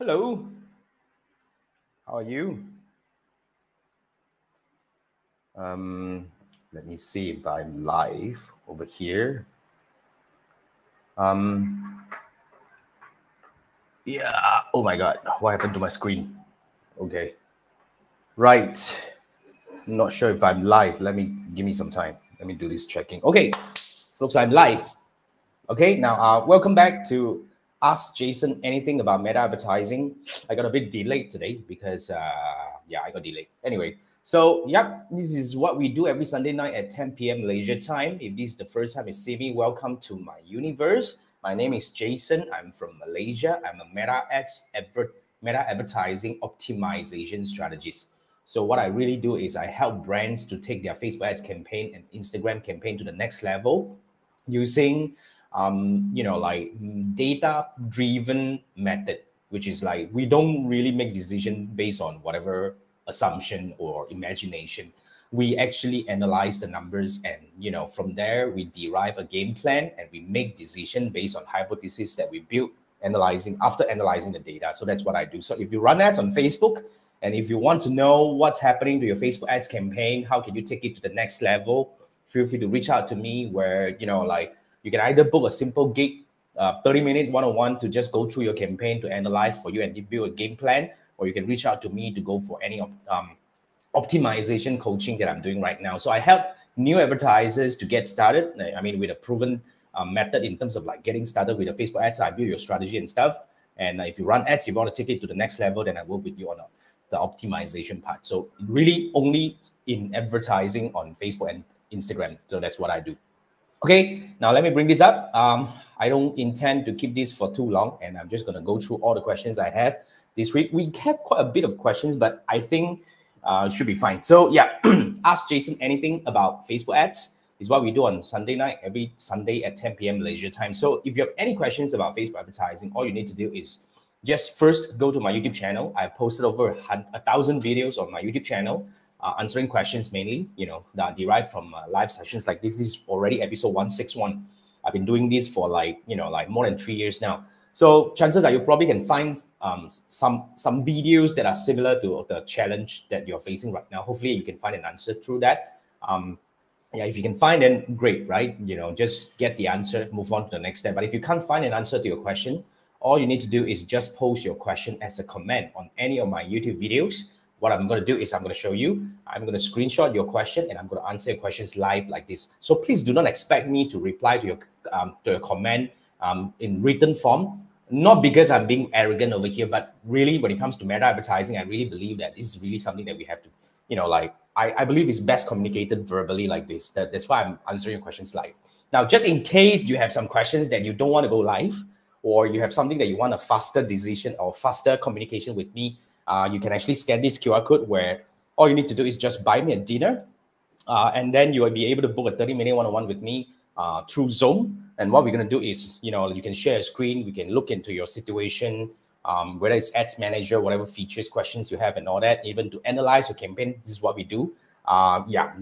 Hello, how are you? Let me see if I'm live over here. Yeah, oh my God, what happened to my screen? Okay, right. Not sure if I'm live. Give me some time. Let me do this checking. Okay, looks like I'm live. Okay, now welcome back to Ask Jason Anything About Meta Advertising. I got a bit delayed today because I got delayed. Anyway, so this is what we do every Sunday night at 10 p.m. Malaysia time. If this is the first time you see me, welcome to my universe. My name is Jason. I'm from Malaysia. I'm a Meta Advertising Optimization Strategist. So what I really do is I help brands to take their Facebook ads campaign and Instagram campaign to the next level using data-driven method, which is like we don't really make decision based on whatever assumption or imagination. We actually analyze the numbers, and from there we derive a game plan and we make decision based on hypothesis that we build after analyzing the data. So that's what I do. So if you run ads on Facebook, and if you want to know what's happening to your Facebook ads campaign, how can you take it to the next level, feel free to reach out to me, where you can either book a simple gig, 30-minute one-on-one to just go through your campaign to analyze for you and build a game plan, or you can reach out to me to go for any optimization coaching that I'm doing right now. So I help new advertisers to get started. I mean, with a proven method in terms of like getting started with the Facebook ads. I build your strategy and stuff. And if you run ads, if you want to take it to the next level, then I work with you on the optimization part. So really only in advertising on Facebook and Instagram. So that's what I do. Okay, now let me bring this up. I don't intend to keep this for too long, and I'm just going to go through all the questions I have this week. We have quite a bit of questions, but I think it should be fine. So ask Jason anything about Facebook ads is what we do on Sunday night, every Sunday at 10 p.m. Malaysia time. So if you have any questions about Facebook advertising, all you need to do is just first go to my YouTube channel. I posted over 1,000 videos on my YouTube channel. Answering questions mainly, that derive from live sessions. Like this is already episode 161. I've been doing this for like more than 3 years now. So chances are you probably can find some videos that are similar to the challenge that you're facing right now. Hopefully you can find an answer through that. If you can find it, great, right? Just get the answer, move on to the next step. But if you can't find an answer to your question, all you need to do is just post your question as a comment on any of my YouTube videos. What I'm going to do is I'm going to show you, I'm going to screenshot your question and I'm going to answer your questions live like this. So please do not expect me to reply to your comment in written form, not because I'm being arrogant over here, but really when it comes to meta advertising, I really believe that this is really something that we have to, I believe it's best communicated verbally like this. That's why I'm answering your questions live. Now, just in case you have some questions that you don't want to go live, or you have something that you want a faster decision or faster communication with me, you can actually scan this QR code where all you need to do is just buy me a dinner, and then you will be able to book a 30-minute one-on-one with me through Zoom. And what we're going to do is, you can share a screen, we can look into your situation, whether it's ads manager, whatever features, questions you have and all that, even to analyze your campaign. This is what we do.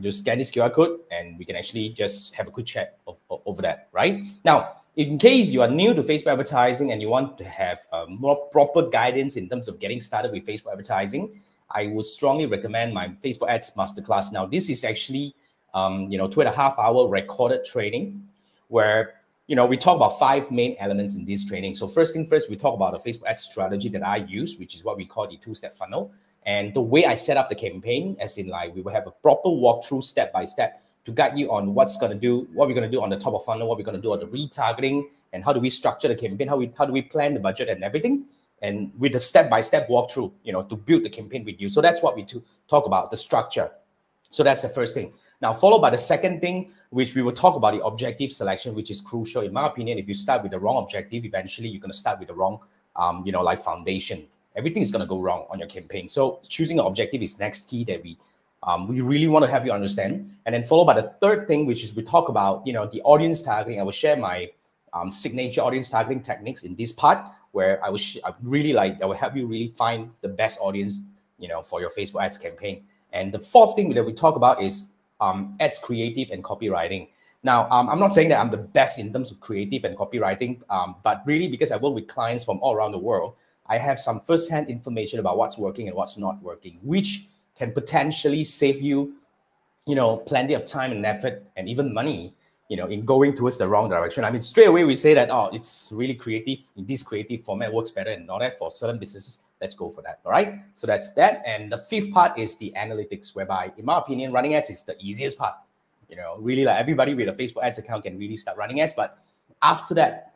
Just scan this QR code and we can actually just have a quick chat over that, right? Now, in case you are new to Facebook advertising and you want to have more proper guidance in terms of getting started with Facebook advertising, I would strongly recommend my Facebook Ads Masterclass. Now, this is actually, 2.5-hour recorded training where, we talk about 5 main elements in this training. So first thing first, we talk about the Facebook Ads strategy that I use, which is what we call the 2-step funnel. And the way I set up the campaign, as in like we will have a proper walkthrough step-by-step to guide you on what we're going to do on the top of funnel, what we're going to do on the retargeting, and how do we structure the campaign, how do we plan the budget and everything, and with a step-by-step walkthrough, to build the campaign with you. So that's what we talk about, the structure. So that's the first thing. Now, followed by the second thing, which we will talk about the objective selection, which is crucial. In my opinion, if you start with the wrong objective, eventually you're going to start with the wrong, foundation. Everything is going to go wrong on your campaign. So choosing an objective is next key that we really want to have you understand. And then followed by the third thing, which is we talk about, the audience targeting. I will share my signature audience targeting techniques in this part, where I will help you really find the best audience, for your Facebook ads campaign. And the fourth thing that we talk about is ads creative and copywriting. Now, I'm not saying that I'm the best in terms of creative and copywriting, but really because I work with clients from all around the world, I have some first-hand information about what's working and what's not working, which can potentially save you, plenty of time and effort and even money, in going towards the wrong direction. I mean, straight away we say that, oh, it's really creative. This creative format works better and all that for certain businesses. Let's go for that. All right. So that's that. And the fifth part is the analytics, whereby, in my opinion, running ads is the easiest part. Really, like, everybody with a Facebook ads account can really start running ads. But after that,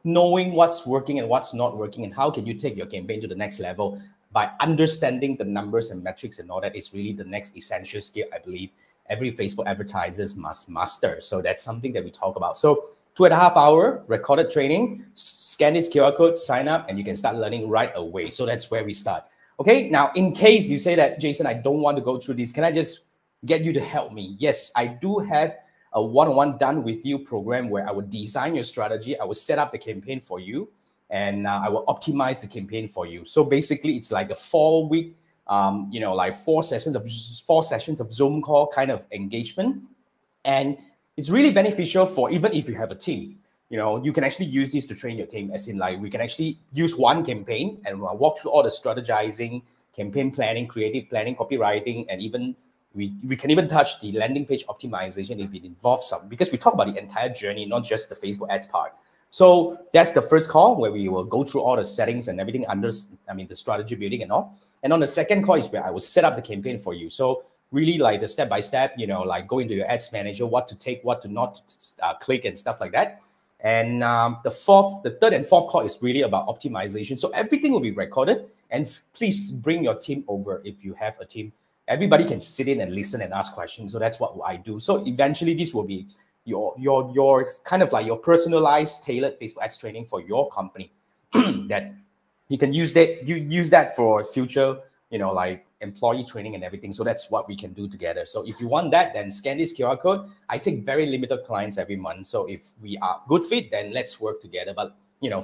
knowing what's working and what's not working and how can you take your campaign to the next level by understanding the numbers and metrics and all that is really the next essential skill, I believe, every Facebook advertisers must master. So that's something that we talk about. So 2.5 hour recorded training, scan this QR code, sign up, and you can start learning right away. So that's where we start. Okay, now in case you say that, Jason, I don't want to go through this, can I just get you to help me? Yes, I do have a one-on-one done with you program where I would design your strategy, I will set up the campaign for you, and I will optimize the campaign for you. So basically, it's like a 4-week, like 4 sessions of Zoom call kind of engagement, and it's really beneficial for even if you have a team. You can actually use this to train your team. As in, like, we can actually use one campaign and walk through all the strategizing, campaign planning, creative planning, copywriting, and even we can even touch the landing page optimization if it involves some, because we talk about the entire journey, not just the Facebook ads part. So that's the first call where we will go through all the settings and everything under, the strategy building and all. And on the second call is where I will set up the campaign for you. So really, like, the step-by-step, like go into your ads manager, what to take, what to not click and stuff like that. And the third and fourth call is really about optimization. So everything will be recorded, and please bring your team over if you have a team. Everybody can sit in and listen and ask questions. So that's what I do. So eventually this will be your kind of like your personalized, tailored Facebook ads training for your company that you can use that for future, like employee training and everything. So that's what we can do together. So if you want that, then scan this QR code. I take very limited clients every month. So if we are good fit, then let's work together. But,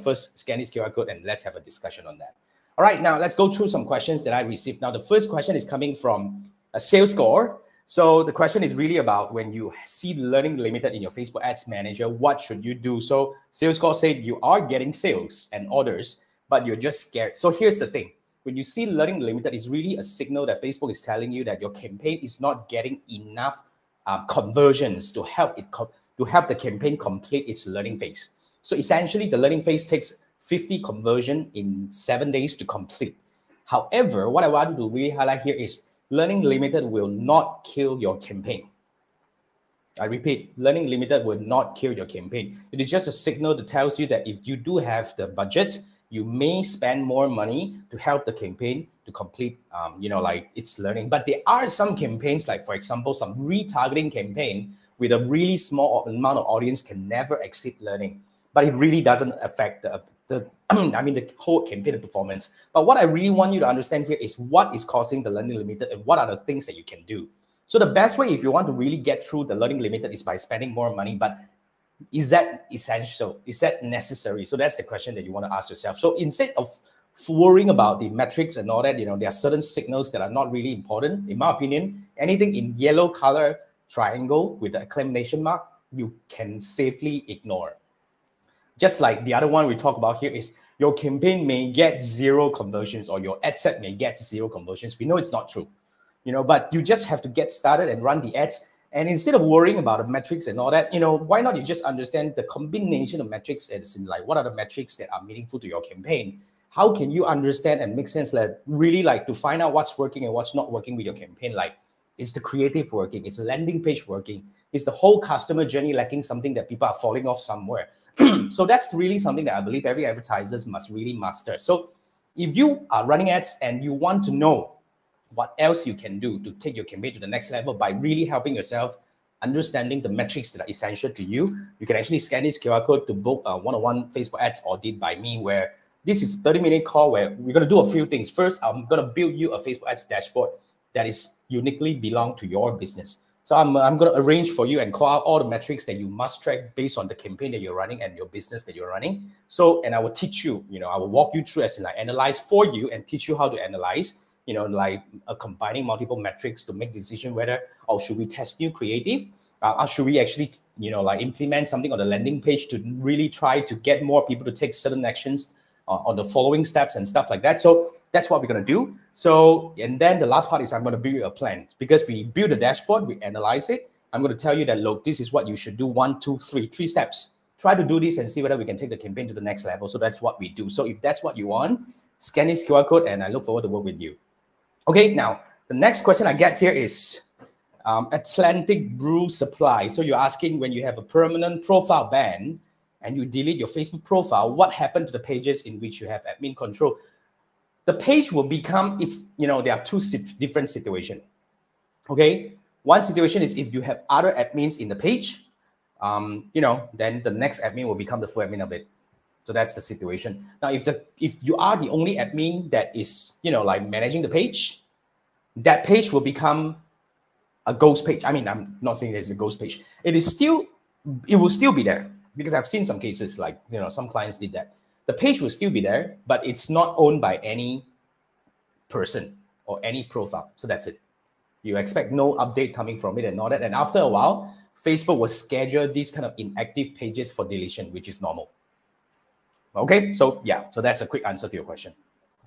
first scan this QR code and let's have a discussion on that. All right, now let's go through some questions that I received. Now, the first question is coming from a sales score. So the question is really about when you see Learning Limited in your Facebook Ads Manager, what should you do? So sales score said you are getting sales and orders, but you're just scared. So here's the thing. When you see Learning Limited, it's really a signal that Facebook is telling you that your campaign is not getting enough conversions to help the campaign complete its learning phase. So essentially, the learning phase takes 50 conversion in 7 days to complete. However, what I want to really highlight here is Learning Limited will not kill your campaign. I repeat, Learning Limited will not kill your campaign. It is just a signal that tells you that if you do have the budget, you may spend more money to help the campaign to complete, like its learning. But there are some campaigns, like for example, some retargeting campaign with a really small amount of audience can never exceed learning, but it really doesn't affect the whole campaign performance. But what I really want you to understand here is what is causing the Learning Limited and what are the things that you can do. So the best way, if you want to really get through the Learning Limited, is by spending more money. But is that essential? Is that necessary? So that's the question that you want to ask yourself. So instead of worrying about the metrics and all that, there are certain signals that are not really important. In my opinion, anything in yellow color triangle with the exclamation mark, you can safely ignore. Just like the other one we talk about here is your campaign may get 0 conversions or your ad set may get 0 conversions. We know it's not true, but you just have to get started and run the ads. And instead of worrying about the metrics and all that, why not you just understand the combination of metrics, as in like what are the metrics that are meaningful to your campaign? How can you understand and make sense that really like to find out what's working and what's not working with your campaign? Like, is the creative working? Is the landing page working? Is the whole customer journey lacking something that people are falling off somewhere? So that's really something that I believe every advertiser must really master. So if you are running ads and you want to know what else you can do to take your campaign to the next level by really helping yourself understanding the metrics that are essential to you, you can actually scan this QR code to book a one-on-one Facebook ads audit by me, where this is a 30-minute call where we're going to do a few things. First, I'm going to build you a Facebook ads dashboard that is uniquely belong to your business. So I'm going to arrange for you and call out all the metrics that you must track based on the campaign that you're running and your business that you're running. So, and I will teach you, I will walk you through as in like analyze for you and teach you how to analyze, like combining multiple metrics to make decision whether, should we test new creative? Or should we actually, like implement something on the landing page to really try to get more people to take certain actions on the following steps and stuff like that. So that's what we're going to do. So, and then the last part is I'm going to build you a plan. Because we build a dashboard, we analyze it. I'm going to tell you that, look, this is what you should do. 1, 2, 3 steps. Try to do this and see whether we can take the campaign to the next level. So that's what we do. So if that's what you want, scan this QR code and I look forward to work with you. Okay, now the next question I get here is Atlantic Brew Supply. So you're asking, when you have a permanent profile ban and you delete your Facebook profile, what happened to the pages in which you have admin control? The page will become, there are two different situations. Okay, one situation is if you have other admins in the page, then the next admin will become the full admin of it. So that's the situation. Now, if you are the only admin that is, like managing the page, that page will become a ghost page. I mean, I'm not saying it's a ghost page. It will still be there, because I've seen some cases like, some clients did that. The page will still be there, but it's not owned by any person or any profile. So that's it. You expect no update coming from it and all that. And after a while, Facebook will schedule these kind of inactive pages for deletion, which is normal. Okay, so yeah, so that's a quick answer to your question.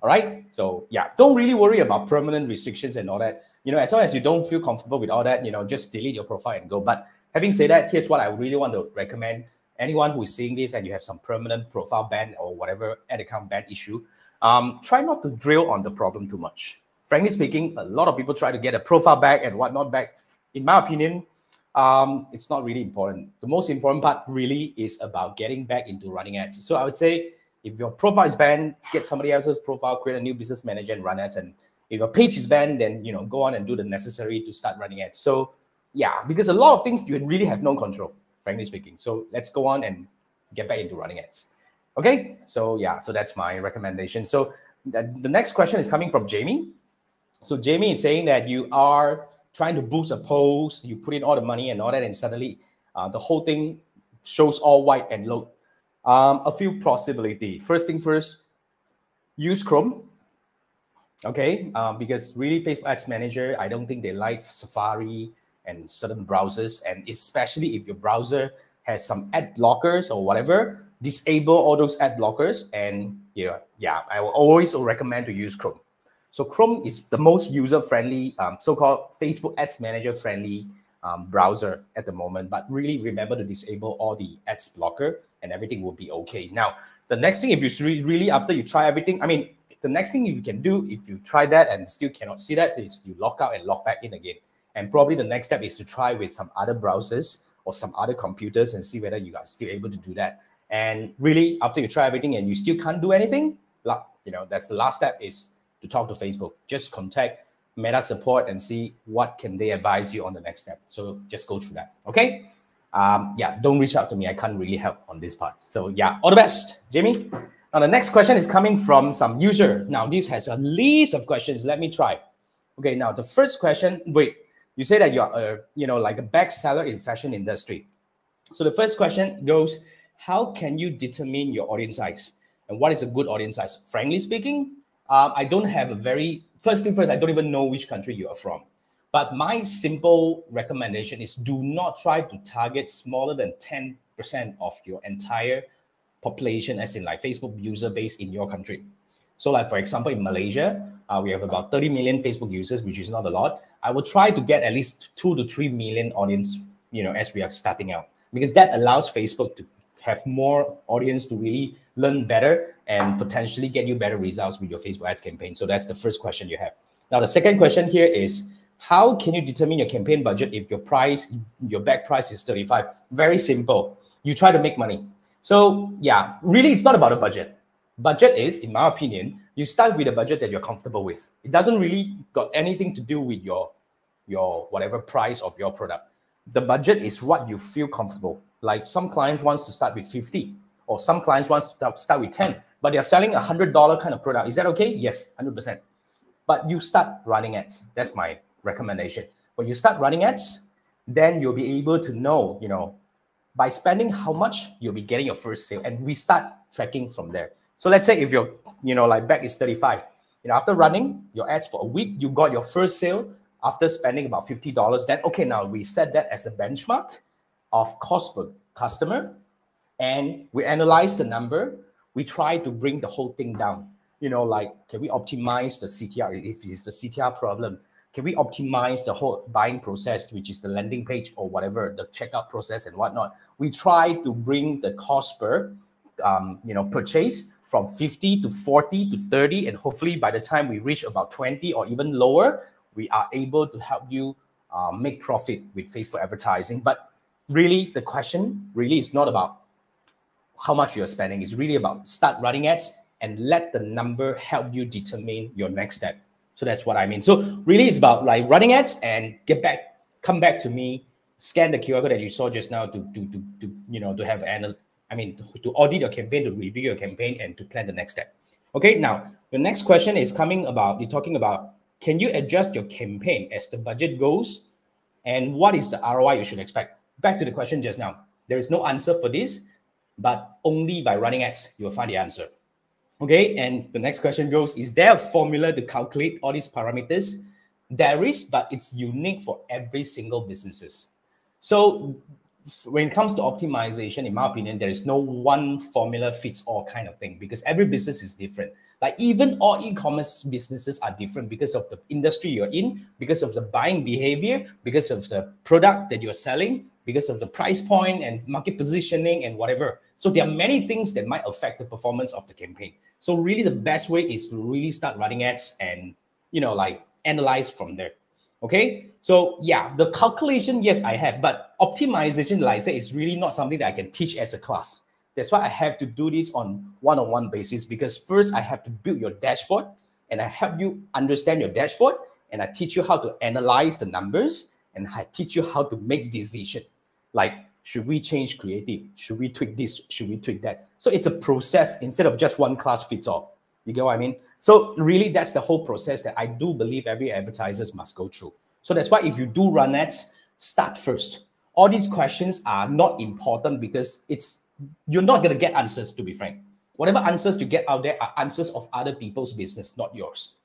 All right, so yeah, don't really worry about permanent restrictions and all that. As long as you don't feel comfortable with all that, just delete your profile and go. But having said that, here's what I really want to recommend. Anyone who is seeing this and you have some permanent profile ban or whatever ad account ban issue, try not to drill on the problem too much. Frankly speaking, a lot of people try to get a profile back and whatnot back. In my opinion, it's not really important. The most important part really is about getting back into running ads. So I would say, if your profile is banned, get somebody else's profile, create a new business manager and run ads. And if your page is banned, then go on and do the necessary to start running ads. So yeah, because a lot of things you really have no control, frankly speaking. So let's go on and get back into running ads. Okay, so yeah, so that's my recommendation. So the next question is coming from Jamie. So Jamie is saying that you are trying to boost a post, you put in all the money and all that, and suddenly the whole thing shows all white and low. A few possibilities. First thing first, use Chrome. Okay, because really Facebook Ads Manager, I don't think they like Safari and certain browsers, and especially if your browser has some ad blockers or whatever, disable all those ad blockers. And I will always recommend to use Chrome. So Chrome is the most user-friendly, so-called Facebook Ads Manager-friendly browser at the moment. But really remember to disable all the ads blocker, and everything will be okay. Now, the next thing, if you really, after you try everything, the next thing you can do, if you try that and still cannot see that, is you log out and log back in again. And probably the next step is to try with some other browsers or some other computers and see whether you are still able to do that. And really, after you try everything and you still can't do anything, that's the last step, is to talk to Facebook. Just contact Meta support and see what can they advise you on the next step. So just go through that, okay? Don't reach out to me. I can't really help on this part. So yeah, all the best, Jamie. Now the next question is coming from some user. Now this has a list of questions. Let me try. Okay, now the first question, wait, you say that you're like a bag seller in fashion industry. So the first question goes, how can you determine your audience size? And what is a good audience size? Frankly speaking, I don't have first thing first, I don't even know which country you are from. But my simple recommendation is, do not try to target smaller than 10% of your entire population, as in like Facebook user base in your country. So like, for example, in Malaysia, we have about 30 million Facebook users, which is not a lot. I will try to get at least 2 to 3 million audience, as we are starting out, because that allows Facebook to have more audience to really learn better and potentially get you better results with your Facebook ads campaign. So that's the first question you have. Now, the second question here is, how can you determine your campaign budget if your bag price is 35? Very simple. You try to make money. So yeah, really, it's not about a budget. Budget is, in my opinion, you start with a budget that you're comfortable with. It doesn't really got anything to do with your whatever price of your product. The budget is what you feel comfortable. Like some clients wants to start with 50, or some clients wants to start with 10, but they're selling a $100 kind of product. Is that okay? Yes, 100%. But you start running ads. That's my recommendation. When you start running ads, then you'll be able to know, by spending how much you'll be getting your first sale, and we start tracking from there. So let's say if your, like bag is 35, after running your ads for a week, you got your first sale after spending about $50. Then, okay, now we set that as a benchmark of cost per customer, and we analyze the number. we try to bring the whole thing down. You know, like, can we optimize the CTR if it's the CTR problem? Can we optimize the whole buying process, which is the landing page or whatever, the checkout process and whatnot? We try to bring the cost per purchase from 50 to 40 to 30, and hopefully by the time we reach about 20 or even lower, we are able to help you make profit with Facebook advertising. But really, the question really is not about how much you're spending. It's really about start running ads and let the number help you determine your next step. So that's what I mean. So really, it's about like running ads and come back to me, scan the QR code that you saw just now to audit your campaign, to review your campaign, and to plan the next step. Okay, now the next question is coming about, you're talking about, can you adjust your campaign as the budget goes? And what is the ROI you should expect? Back to the question just now. There is no answer for this, but only by running ads, you'll find the answer. Okay, and the next question goes, is there a formula to calculate all these parameters? There is, but it's unique for every single businesses. So when it comes to optimization, in my opinion, there is no one formula fits all kind of thing, because every business is different. Like even all e-commerce businesses are different because of the industry you're in, because of the buying behavior, because of the product that you're selling, because of the price point and market positioning and whatever. So there are many things that might affect the performance of the campaign. So really the best way is to really start running ads and, analyze from there. Okay, so yeah, the calculation, yes, I have, but optimization, like I said, is really not something that I can teach as a class. That's why I have to do this on one-on-one basis, because first I have to build your dashboard and I help you understand your dashboard, and I teach you how to analyze the numbers, and I teach you how to make decision. Like, should we change creative? Should we tweak this? Should we tweak that? So it's a process instead of just one class fits all. You get what I mean? So really, that's the whole process that I do believe every advertiser must go through. So that's why if you do run ads, start first. All these questions are not important because you're not going to get answers, to be frank. Whatever answers you get out there are answers of other people's business, not yours.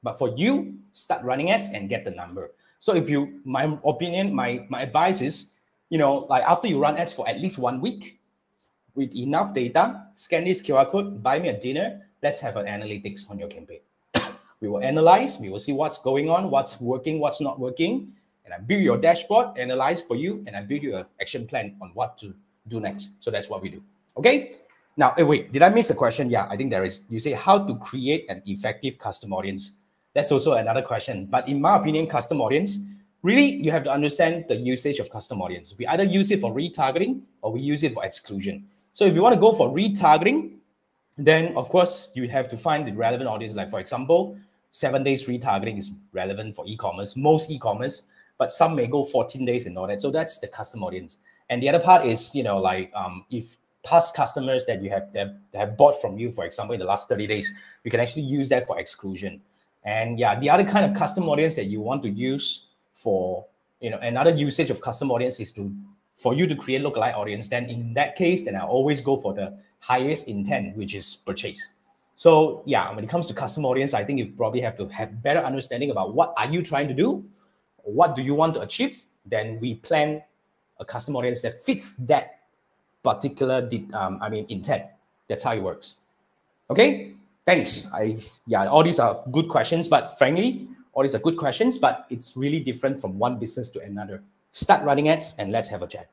But for you, start running ads and get the number. So my opinion, my advice is, like after you run ads for at least 1 week, with enough data, scan this QR code, buy me a dinner, let's have an analytics on your campaign. We will analyze, we will see what's going on, what's working, what's not working, and I build your dashboard, analyze for you, and I build you an action plan on what to do next. So that's what we do. Okay? Now, wait, did I miss a question? Yeah, I think there is. You say how to create an effective custom audience. That's also another question. But in my opinion, custom audience, really, you have to understand the usage of custom audience. We either use it for retargeting or we use it for exclusion. So if you want to go for retargeting, then of course you have to find the relevant audience. Like for example, 7 days retargeting is relevant for e-commerce, most e-commerce, but some may go 14 days and all that. So that's the custom audience. And the other part is, if past customers that you have that have bought from you, for example, in the last 30 days, you can actually use that for exclusion. And yeah, the other kind of custom audience that you want to use for, another usage of custom audience is for you to create lookalike audience. Then in that case, then I always go for the highest intent, which is purchase. So yeah, when it comes to custom audience, I think you probably have to have better understanding about what are you trying to do, what do you want to achieve. Then we plan a custom audience that fits that particular intent. That's how it works. Okay, thanks. All these are good questions, but frankly, all these are good questions, but it's really different from one business to another. Start running ads and let's have a chat.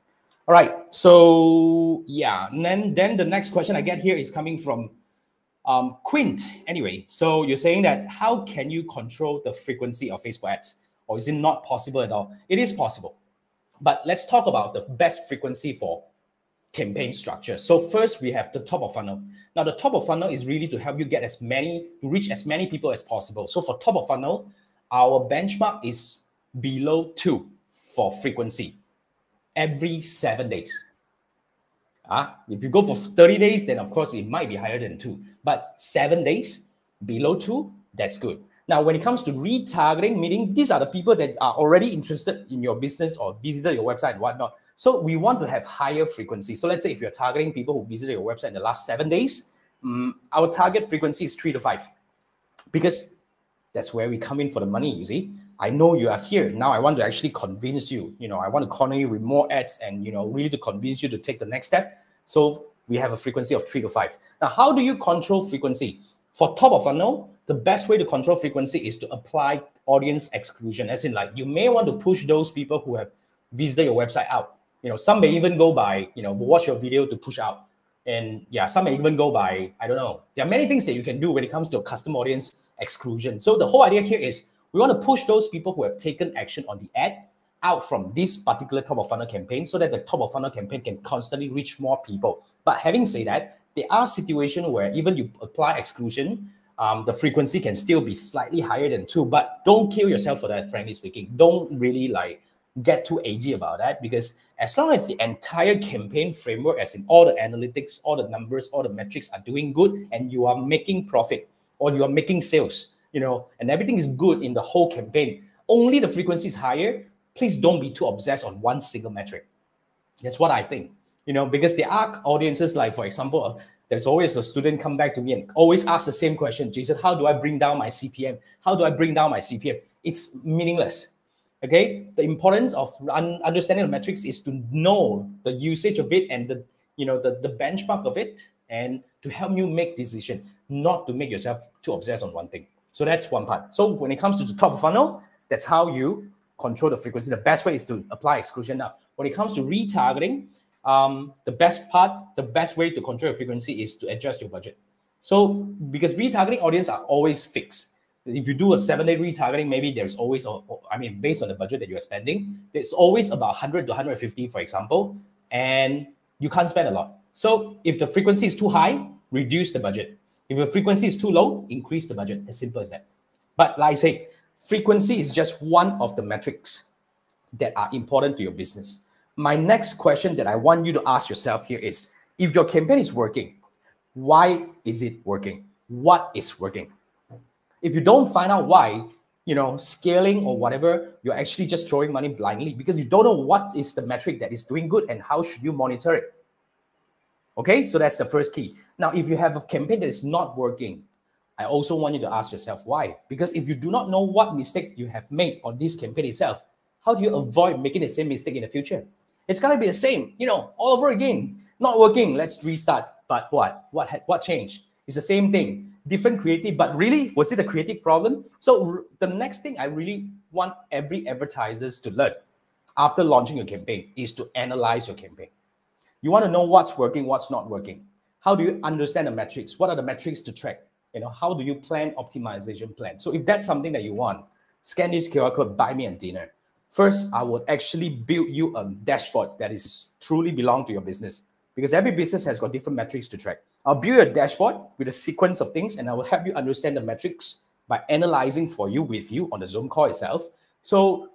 All right, so yeah, and then the next question I get here is coming from Quint. Anyway, so you're saying that how can you control the frequency of Facebook ads, or is it not possible at all? It is possible, but let's talk about the best frequency for campaign structure. So first we have the top of funnel. Now the top of funnel is really to help you reach as many people as possible. So for top of funnel, our benchmark is below 2 for frequency every 7 days. If you go for 30 days, then of course it might be higher than 2, but 7 days below 2, that's good. Now, when it comes to retargeting, meaning these are the people that are already interested in your business or visited your website and whatnot. So we want to have higher frequency. So let's say if you're targeting people who visited your website in the last 7 days, our target frequency is 3 to 5, because that's where we come in for the money, you see. I know you are here. Now I want to actually convince you, I want to corner you with more ads and, really to convince you to take the next step. So we have a frequency of 3 to 5. Now, how do you control frequency? For top of funnel, the best way to control frequency is to apply audience exclusion. As in, like, you may want to push those people who have visited your website out. Some may even go by, watch your video to push out. And yeah, some may even go by, I don't know. There are many things that you can do when it comes to custom audience exclusion. So the whole idea here is we want to push those people who have taken action on the ad out from this particular top of funnel campaign so that the top of funnel campaign can constantly reach more people. But having said that, there are situations where even you apply exclusion, the frequency can still be slightly higher than 2, but don't kill yourself for that, frankly speaking. Don't really get too edgy about that, because as long as the entire campaign framework, as in all the analytics, all the numbers, all the metrics are doing good, and you are making profit or you are making sales, and everything is good in the whole campaign, only the frequency is higher, please don't be too obsessed on one single metric. That's what I think, because there are audiences, like, for example, there's always a student come back to me and always ask the same question, Jason, how do I bring down my CPM? How do I bring down my CPM? It's meaningless. Okay, the importance of understanding the metrics is to know the usage of it and the benchmark of it, and to help you make decision, not to make yourself too obsessed on one thing. So that's one part. So when it comes to the top of funnel, that's how you control the frequency. The best way is to apply exclusion. Now, when it comes to retargeting, the best way to control your frequency is to adjust your budget. So because retargeting audience are always fixed. If you do a 7-day retargeting, maybe there's always, based on the budget that you're spending, there's always about 100 to 150, for example, and you can't spend a lot. So if the frequency is too high, reduce the budget. If the frequency is too low, increase the budget. As simple as that. But like I say, frequency is just one of the metrics that are important to your business. My next question that I want you to ask yourself here is, if your campaign is working, why is it working? What is working? If you don't find out why, scaling or whatever, you're actually just throwing money blindly because you don't know what is the metric that is doing good and how should you monitor it. Okay, so that's the first key. Now, if you have a campaign that is not working, I also want you to ask yourself why. Because if you do not know what mistake you have made on this campaign itself, how do you avoid making the same mistake in the future? It's gonna be the same, all over again. Not working, let's restart. But what changed? It's the same thing. Different creative, but really, was it a creative problem? So the next thing I really want every advertisers to learn after launching a campaign is to analyze your campaign. You want to know what's working, what's not working. How do you understand the metrics? What are the metrics to track? How do you plan optimization plan? So if that's something that you want, scan this QR code, buy me a dinner. First, I would actually build you a dashboard that is truly belong to your business, because every business has got different metrics to track. I'll build a dashboard with a sequence of things, and I will help you understand the metrics by analyzing for you with you on the Zoom call itself. So,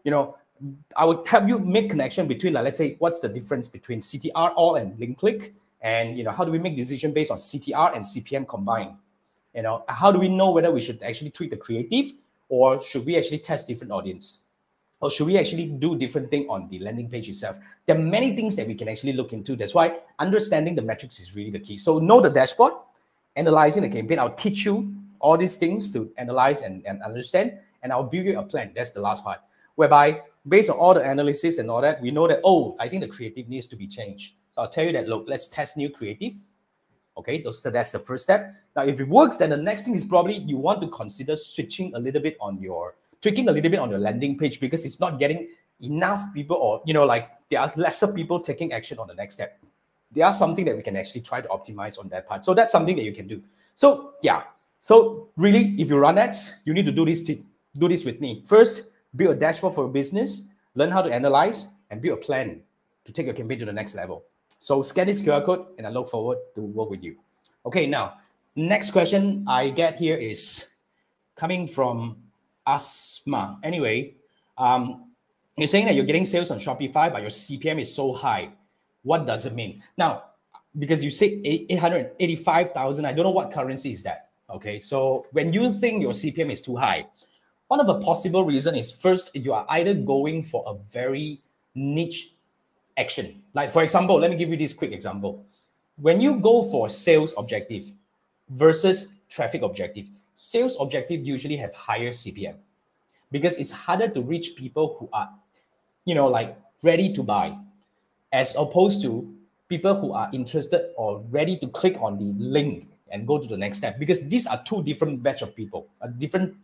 I would help you make connection between, let's say, what's the difference between CTR all and link click, and how do we make decision based on CTR and CPM combined? How do we know whether we should actually tweak the creative, or should we actually test different audience? Or should we actually do different thing on the landing page itself? There are many things that we can actually look into. That's why understanding the metrics is really the key. So know the dashboard, analyzing the campaign. I'll teach you all these things to analyze and understand, and I'll build you a plan. That's the last part, whereby based on all the analysis and all that, we know that, I think the creative needs to be changed. So I'll tell you that, look, let's test new creative. Okay, so that's the first step. Now, if it works, then the next thing is probably you want to consider tweaking a little bit on your landing page, because it's not getting enough people, or there are lesser people taking action on the next step. There are something that we can actually try to optimize on that part. So that's something that you can do. So yeah, so really, if you run ads, you need to do this with me. First, build a dashboard for your business, learn how to analyze, and build a plan to take your campaign to the next level. So scan this QR code, and I look forward to work with you. Okay, now next question I get here is coming from Asma. Anyway, you're saying that you're getting sales on Shopify, but your CPM is so high. What does it mean? Now, because you say 885,000, I don't know what currency is that. Okay, so when you think your CPM is too high, one of the possible reasons is, first, you are either going for a very niche action. Like, for example, let me give you this quick example. When you go for sales objective versus traffic objective, sales objective usually have higher CPM because it's harder to reach people who are, ready to buy, as opposed to people who are interested or ready to click on the link and go to the next step, because these are two different batch of people, different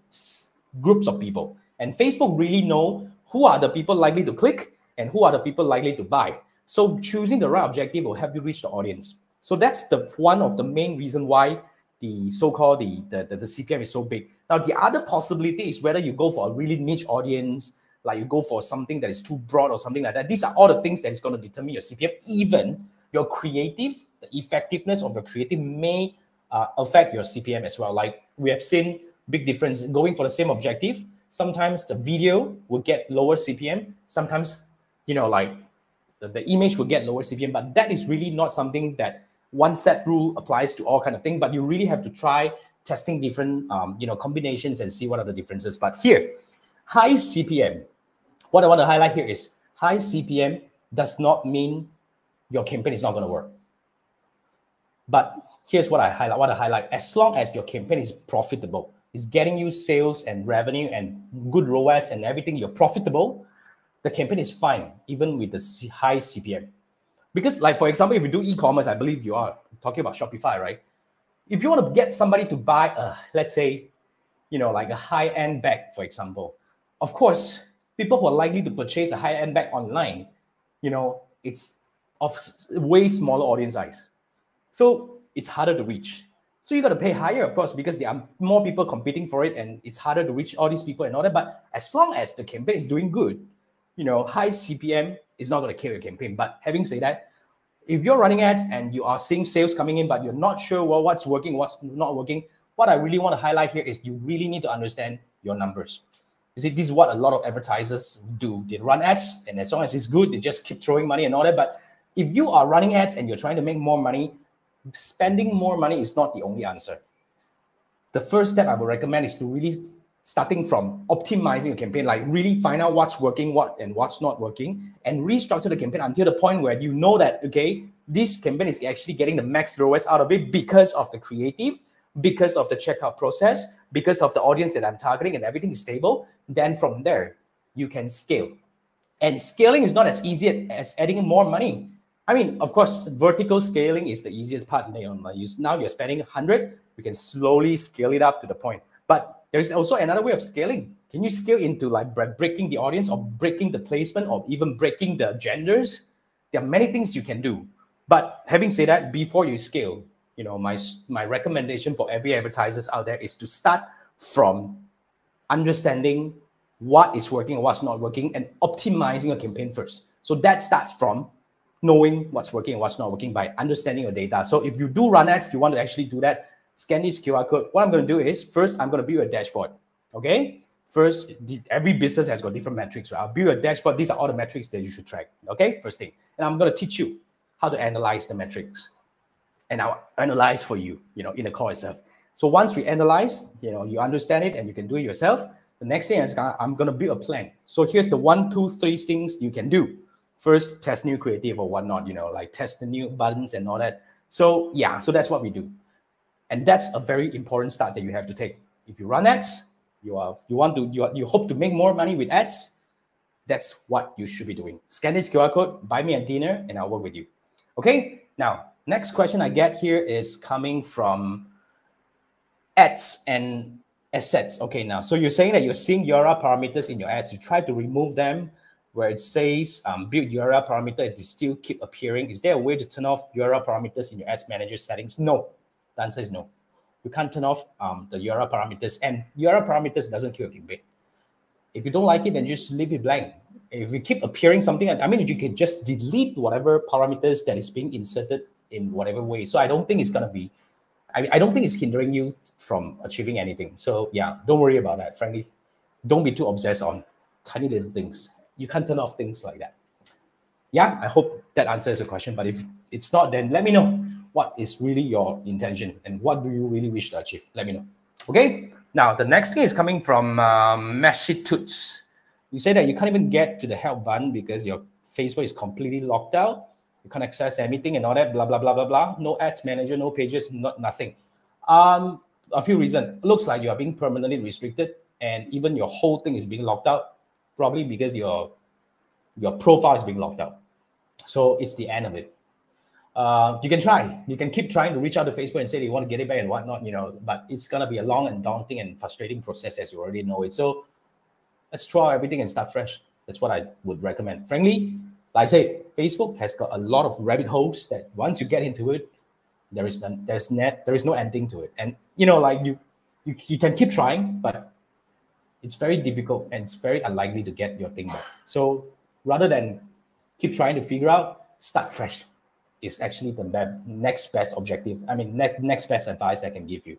groups of people. And Facebook really know who are the people likely to click and who are the people likely to buy. So choosing the right objective will help you reach the audience. So that's the one of the main reason why the so-called the CPM is so big. Now, the other possibility is whether you go for a really niche audience, like you go for something that is too broad or something like that. These are all the things that is going to determine your CPM. Even your creative, the effectiveness of your creative may affect your CPM as well. Like we have seen big difference going for the same objective. Sometimes the video will get lower CPM. Sometimes, like the image will get lower CPM, but that is really not something that one set rule applies to all kind of thing. But you really have to try testing different, combinations and see what are the differences. But here, high CPM, what I want to highlight here is high CPM does not mean your campaign is not going to work. But here's what I highlight. As long as your campaign is profitable, is getting you sales and revenue and good ROAS and everything, you're profitable, the campaign is fine, even with the high CPM. Because like, for example, if you do e-commerce, I believe you are talking about Shopify, right? If you want to get somebody to buy, let's say, like a high-end bag, for example, of course, people who are likely to purchase a high-end bag online, it's of way smaller audience size. So it's harder to reach. So you got to pay higher, of course, because there are more people competing for it and it's harder to reach all these people and all that. But as long as the campaign is doing good, high CPM is not going to kill your campaign. But having said that, if you're running ads and you are seeing sales coming in, but you're not sure what's working, what's not working, what I really want to highlight here is you really need to understand your numbers. You see, this is what a lot of advertisers do. They run ads, and as long as it's good, they just keep throwing money and all that. But if you are running ads and you're trying to make more money, spending more money is not the only answer. The first step I would recommend is to really starting from optimizing your campaign, like really find out what's working, what's not working, and restructure the campaign until the point where you know that, okay, this campaign is actually getting the max ROAS out of it because of the creative, because of the checkout process, because of the audience that I'm targeting, and everything is stable. Then from there, you can scale. And scaling is not as easy as adding in more money. I mean, of course, vertical scaling is the easiest part. Now you're spending 100, you can slowly scale it up to the point. But there is also another way of scaling. Can you scale into like breaking the audience or breaking the placement or even breaking the genders? There are many things you can do. But having said that, before you scale, my recommendation for every advertisers out there is to start from understanding what is working and what's not working and optimizing your campaign first. So that starts from knowing what's working and what's not working by understanding your data. So if you do run ads, you want to actually do that, scan this QR code. What I'm going to do is first, I'm going to build a dashboard. Okay. First, every business has got different metrics. Right? I'll build a dashboard. These are all the metrics that you should track. Okay. First thing. And I'm going to teach you how to analyze the metrics. And I'll analyze for you, in the call itself. So once we analyze, you understand it and you can do it yourself. The next thing is I'm going to build a plan. So here's the 1, 2, 3 things you can do. First, test new creative or whatnot, like test the new buttons and all that. So yeah, so that's what we do. And that's a very important start that you have to take. If you run ads, you hope to make more money with ads, that's what you should be doing. Scan this QR code, buy me a dinner, and I'll work with you. Okay, now, next question I get here is coming from ads and assets. Okay, now, so you're saying that you're seeing URL parameters in your ads. You try to remove them where it says build URL parameter, it still keep appearing. Is there a way to turn off URL parameters in your ads manager settings? No. The answer is no. You can't turn off the URL parameters, and URL parameters doesn't kill your campaign. If you don't like it, then just leave it blank. If you keep appearing something, I mean, you can just delete whatever parameters that is being inserted in whatever way. So I don't think it's going to be, I don't think it's hindering you from achieving anything. So yeah, don't worry about that, frankly. Don't be too obsessed on tiny little things. You can't turn off things like that. Yeah, I hope that answers the question. But if it's not, then let me know what is really your intention and what do you really wish to achieve. Let me know. Okay. Now, the next thing is coming from Meshy Toots. You say that you can't even get to the help button because your Facebook is completely locked out. You can't access anything and all that, blah, blah, blah, blah, blah. No ads manager, no pages, nothing. A few reasons. It looks like you are being permanently restricted and even your whole thing is being locked out, probably because your profile is being locked out. So it's the end of it. You can try. You can keep trying to reach out to Facebook and say you want to get it back and whatnot, but it's going to be a long and daunting and frustrating process, as you already know it. So let's try everything and start fresh. That's what I would recommend. Frankly, like I say, Facebook has got a lot of rabbit holes that once you get into it, there is no ending to it. And you can keep trying, but it's very difficult and it's very unlikely to get your thing back. So rather than keep trying to figure out, start fresh is actually the next best objective. I mean, next best advice I can give you.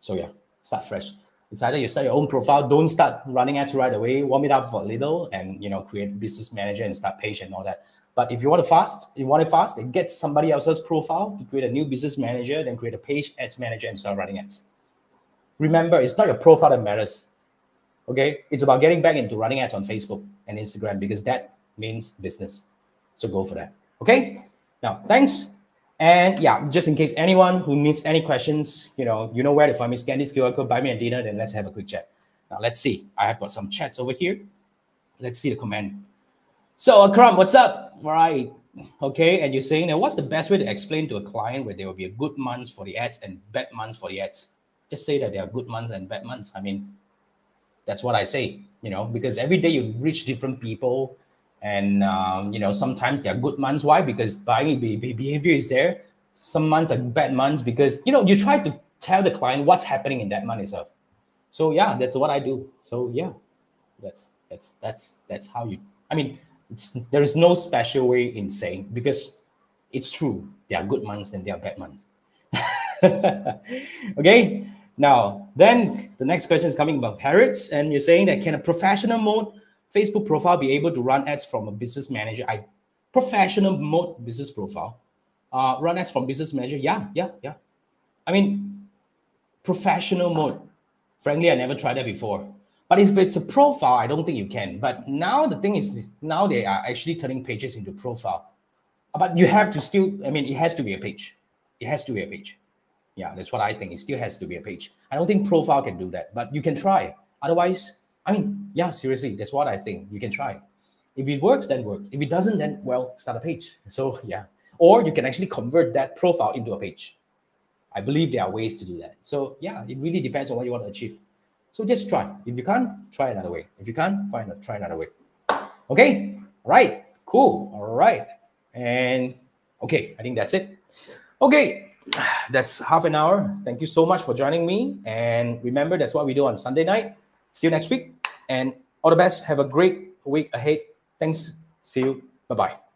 So yeah, start fresh. It's either you start your own profile, don't start running ads right away, warm it up for a little, and create business manager and start page and all that. But if you want it fast, then get somebody else's profile to create a new business manager, then create a page ads manager and start running ads. Remember, it's not your profile that matters. Okay, it's about getting back into running ads on Facebook and Instagram because that means business. So go for that. Okay. Now, thanks. And yeah, just in case anyone who needs any questions, you know where to find me. Scan this QR code, buy me a dinner, then let's have a quick chat. Now, let's see. I have got some chats over here. Let's see the comment. So, Akram, what's up? All right. Okay. And you're saying that what's the best way to explain to a client where there will be a good months for the ads and bad months for the ads? Just say that there are good months and bad months. I mean, that's what I say, because every day you reach different people. And, sometimes there are good months. Why? Because buying behavior is there. Some months are bad months because, you try to tell the client what's happening in that month itself. So, yeah, that's what I do. So, yeah, that's how you, I mean, there is no special way in saying, because it's true. There are good months and there are bad months. Okay. Now, then the next question is coming about Parrots. And you're saying that can a professional mode Facebook profile be able to run ads from a business manager? Professional mode business profile, run ads from business manager. Yeah. I mean, professional mode. Frankly, I never tried that before. But if it's a profile, I don't think you can. But now the thing is, now they are actually turning pages into profile. But you have to still, it has to be a page. It has to be a page. Yeah, that's what I think. It still has to be a page. I don't think profile can do that, but you can try. Otherwise, yeah, seriously, that's what I think. You can try. If it works, then works. If it doesn't, then, well, start a page. So, yeah. Or you can actually convert that profile into a page. I believe there are ways to do that. So, yeah, it really depends on what you want to achieve. So just try. If you can't, try another way. If you can't, try another way. Okay? All right. Cool. All right. And, okay, I think that's it. Okay. That's half an hour. Thank you so much for joining me. And remember, that's what we do on Sunday night. See you next week. And all the best. Have a great week ahead. Thanks. See you. Bye-bye.